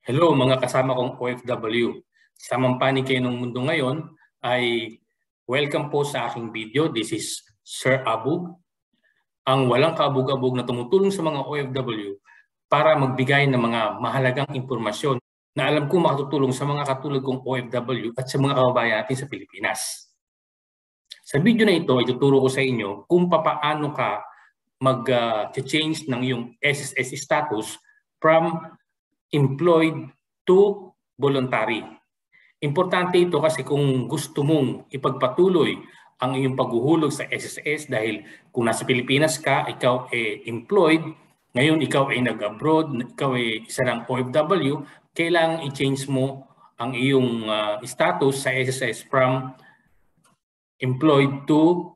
Hello mga kasama kong OFW. Sa mampanig kayo ng mundo ngayon ay welcome po sa aking video. This is Sir Abug, ang walang kabug-abog na tumutulong sa mga OFW para magbigay ng mga mahalagang impormasyon na alam ko makatutulong sa mga katulad kong OFW at sa mga kababayan natin sa Pilipinas. Sa video na ito, ituturo ko sa inyo kung paano ka mag-change ng iyong SSS status from employed to voluntary. Importante ito kasi kung gusto mong ipagpatuloy ang iyong paghuhulog sa SSS dahil kung nasa Pilipinas ka, ikaw ay employed, ngayon ikaw ay nag-abroad, ikaw ay isa ng OFW, kailangan i-change mo ang iyong status sa SSS from employed to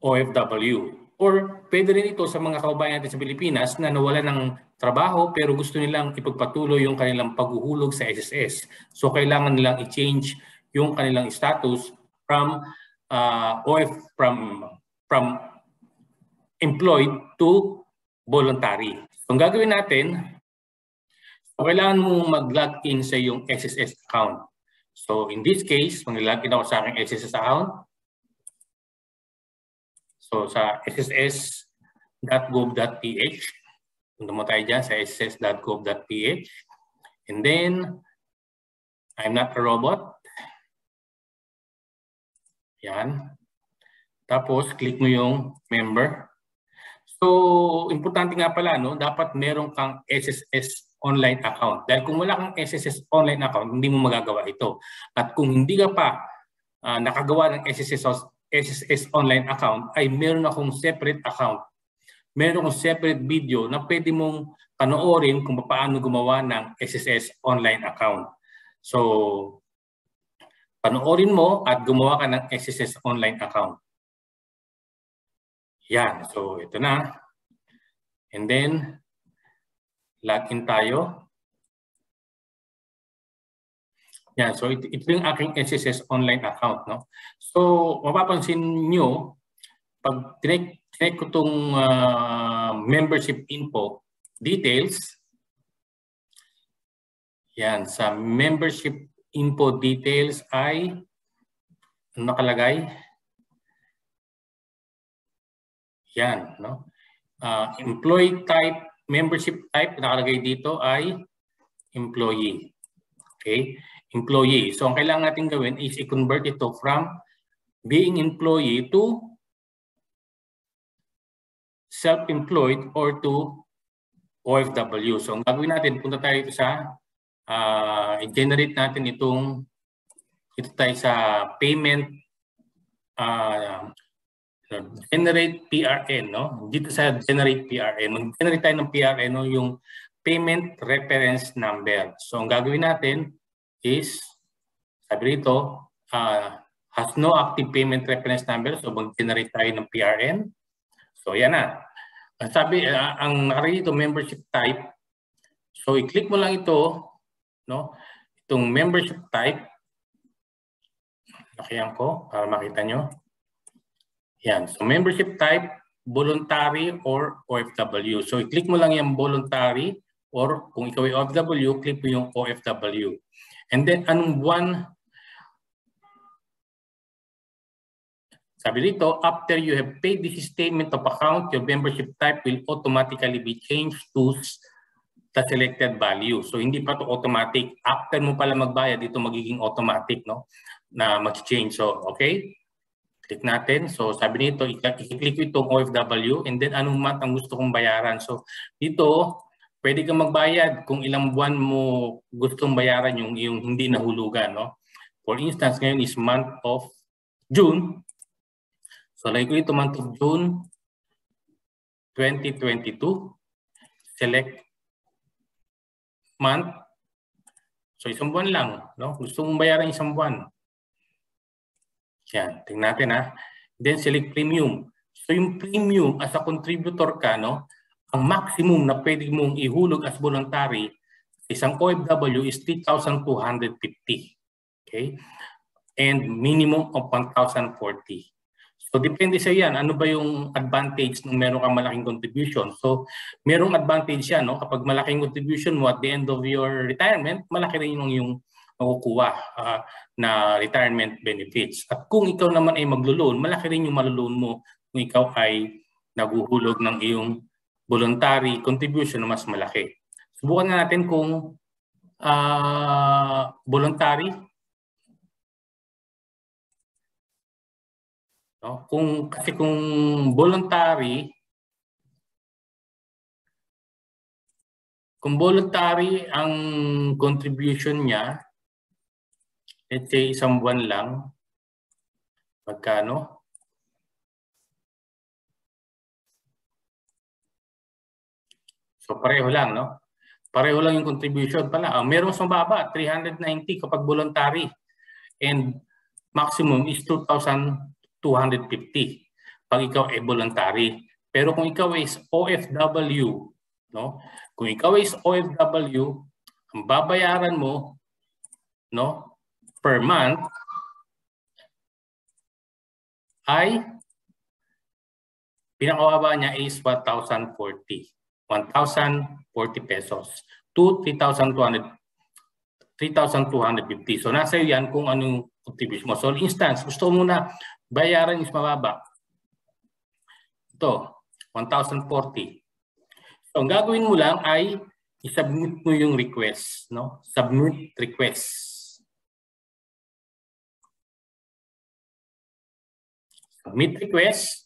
OFW. Or pwede rin ito sa mga kababayan natin sa Pilipinas na nawala ng trabaho pero gusto nilang ipagpatuloy yung kanilang paghuhulog sa SSS. So kailangan nilang i-change yung kanilang status from from employed to voluntary. So ang gagawin natin, kailangan mo mag-log in sa yung SSS account. So in this case, mag-log in ako sa aking SSS account. So sa sss.gov.ph, punta mo tayo dyan sa sss.gov.ph. And then, I'm not a robot. Yan. Tapos, click mo yung member. So, importante nga pala, no? Dapat meron kang SSS online account. Dahil kung wala kang SSS online account, hindi mo magagawa ito. At kung hindi ka pa nakagawa ng SSS online account, ay meron akong separate account. Meron akong separate video na pwede mong panoorin kung paano gumawa ng SSS online account. So, panoorin mo at gumawa ka ng SSS online account. Yan. So, ito na. And then, login tayo. Yan, so ito yung aking SSS online account, no? So, mapapansin nyo, pag tinek ko itong membership info details, yan, sa membership info details ay nakalagay, yan, no? Employee type, membership type, nakalagay dito ay employee. Okay? Employee. So, ang kailangan natin gawin is i-convert ito from being employee to self-employed or to OFW. So, ang gagawin natin, punta tayo sa i-generate natin ito tayo sa payment, generate PRN, no? Dito sa generate PRN. Mag-generate tayo ng PRN, no? Yung payment reference number. So, ang gagawin natin is, sabi rito, has no active payment reference number. So, mag-generate tayo ng PRN. So, yan na. Sabi, ang nakalagay dito, membership type. So, i-click mo lang ito, no? Itong membership type. Lakihan ko para makita nyo. Yan. So, membership type, voluntary or OFW. So, i-click mo lang yung voluntary or kung ikaw ay OFW, click mo yung OFW. And then, anong buwan? Sabi dito, after you have paid this statement of account, your membership type will automatically be changed to the selected value. So, hindi pa ito automatic. After mo pala magbayad, ito magiging automatic, no? Na mag-change. So, okay? Click natin. So, sabi nito, i-click itong OFW and then anong month ang gusto kong bayaran. So, dito, pwede kang magbayad kung ilang buwan mo gustong bayaran yung hindi nahulugan, no? For instance, ngayon is month of June. So, like ito, month of June 2022. Select month. So, isang buwan lang, no? Gusto mong bayaran isang buwan. Yan, tingnan natin, ha. Then, select premium. So, yung premium, as a contributor ka, no? Ang maximum na pwede mong ihulog as voluntary isang OFW is 3,250. Okay? And minimum of 1,040. So depende sa yan, ano ba yung advantage nung meron kang malaking contribution. So merong advantage yan, no? Kapag malaking contribution mo at the end of your retirement, malaki rin yung makukuha na retirement benefits. At kung ikaw naman ay maglo-loan, malaki rin yung maloloan mo kung ikaw ay naguhulog ng iyong voluntary contribution na mas malaki. Subukan na natin kung voluntary. No? Kasi kung voluntary, ang contribution niya, let's say isang buwan lang, magkano? So pareho lang, no? Pareho lang yung contribution pala. Meron mas mababa, 390 kapag voluntary. And maximum is 2,250 pag ikaw ay voluntary. Pero kung ikaw is OFW, no? Kung ikaw is OFW, ang babayaran mo, no, per month ay pinakababa niya is 1,040 pesos to 3,250. So nasa iyo yan kung anong contribution mo. So instance, gusto mo na bayaran is mababa. Ito, 1,040. So ang gagawin mo lang ay i-submit mo yung request, no? Submit request. Submit request.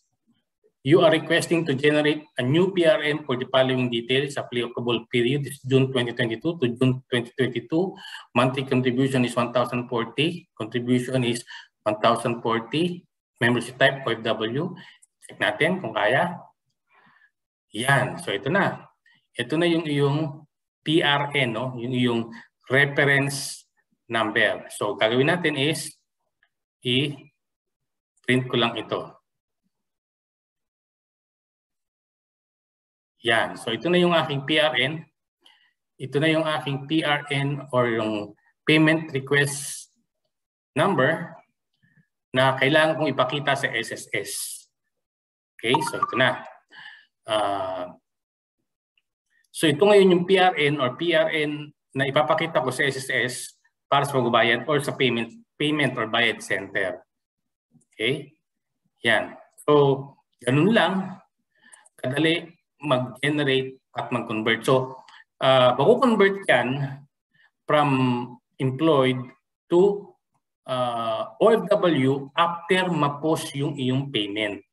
You are requesting to generate a new PRN for the following details. Applicable period is June 2022 to June 2022. Monthly contribution is 1,040. Contribution is 1,040. Membership type OFW. Check natin kung kaya. Yan. So ito na. Ito na yung iyong PRN, no? Yung iyong reference number. So gagawin natin is i-print ko lang ito. Yan. So ito na yung aking PRN. Ito na yung aking PRN or yung payment request number na kailangan kong ipakita sa SSS. Okay, so ito na. So ito ngayon yung PRN na ipapakita ko sa SSS para sa pagbabayad or sa payment or bayad center. Okay? Yan. So, ganun lang. Kadali mag-generate at mag-convert. So, maku-convert yan from employed to OFW after ma-post yung iyong payment.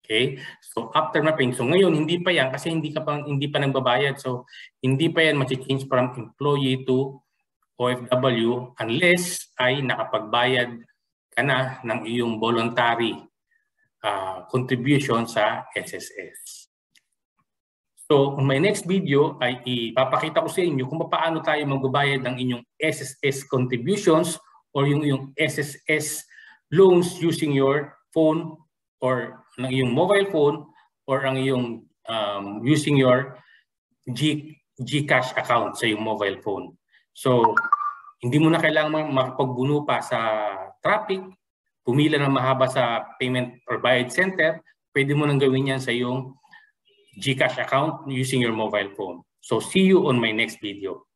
Okay? So, after ma-paying. So, ngayon, hindi pa yan kasi hindi pa nagbabayad. So, hindi pa yan ma-change from employee to OFW unless ay nakapagbayad ka na ng iyong voluntary contribution sa SSS. So, on my next video ay ipapakita ko sa inyo kung paano tayo magbabayad ng inyong SSS contributions or yung SSS loans using your phone or ng iyong mobile phone or ang iyong using your GCash account sa iyong mobile phone. So, hindi mo na kailangan makapagbuno pa sa traffic, pumila ng mahaba sa payment or bayad center, pwede mo nang gawin yan sa iyong GCash account using your mobile phone. So see you on my next video.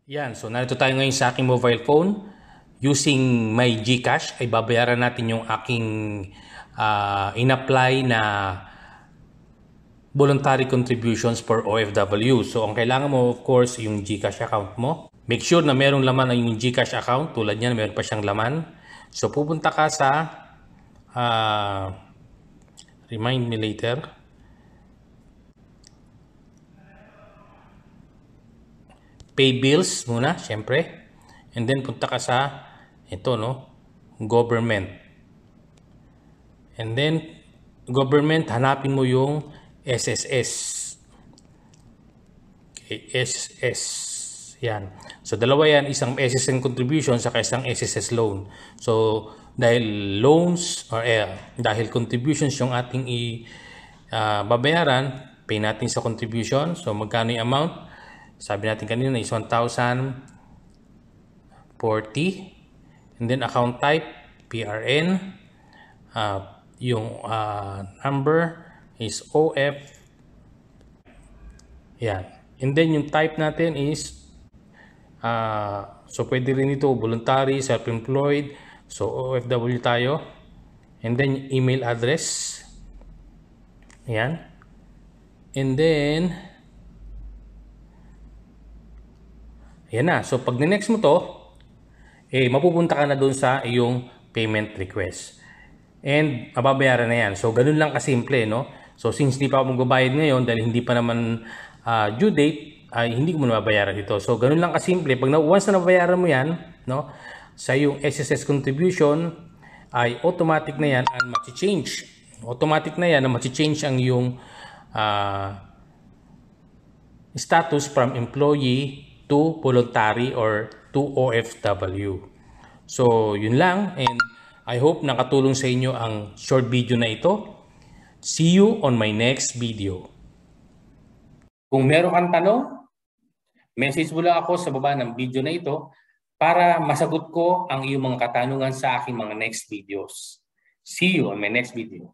Yan, so narito tayo ngayon sa aking mobile phone. Using my GCash ay babayaran natin yung aking in-apply na voluntary contributions for OFW. So ang kailangan mo of course yung GCash account mo. Make sure na merong laman ang yung GCash account. Tulad niyan, meron pa siyang laman. So pupunta ka sa remind me later. Pay bills muna, syempre. And then punta ka sa ito, no? Government. And then government, hanapin mo yung SSS. Okay, SSS. Yan. So dalawa yan, isang SSN contribution saka isang SSS loan. So dahil loans or dahil contributions yung ating babayaran, pay natin sa contribution. So magkano yung amount? Sabi natin kanina is 1,040 40. And then account type, PRN. Yung number is OF. Yan. And then yung type natin is, so pwede rin ito, voluntary, self-employed. So OFW tayo. And then email address. Yan. And then, yan na. So pag next mo to, mapupunta ka na dun sa iyong payment request. And mababayaran na yan. So ganun lang kasimple, no? So since hindi pa ako magbabayad ngayon dahil hindi pa naman due date, ay hindi ko muna mabayaran dito. So ganun lang kasimple. Pag once na nabayaran mo yan, no, sa iyong SSS contribution, ay automatic na yan ang mag-change. Automatic na yan na mag-change ang iyong status from employee to voluntary or to OFW. So yun lang, and I hope nakatulong sa inyo ang short video na ito. See you on my next video. Kung meron kang tanong, message mo lang ako sa baba ng video na ito para masagot ko ang iyong mga katanungan sa aking mga next videos. See you on my next video.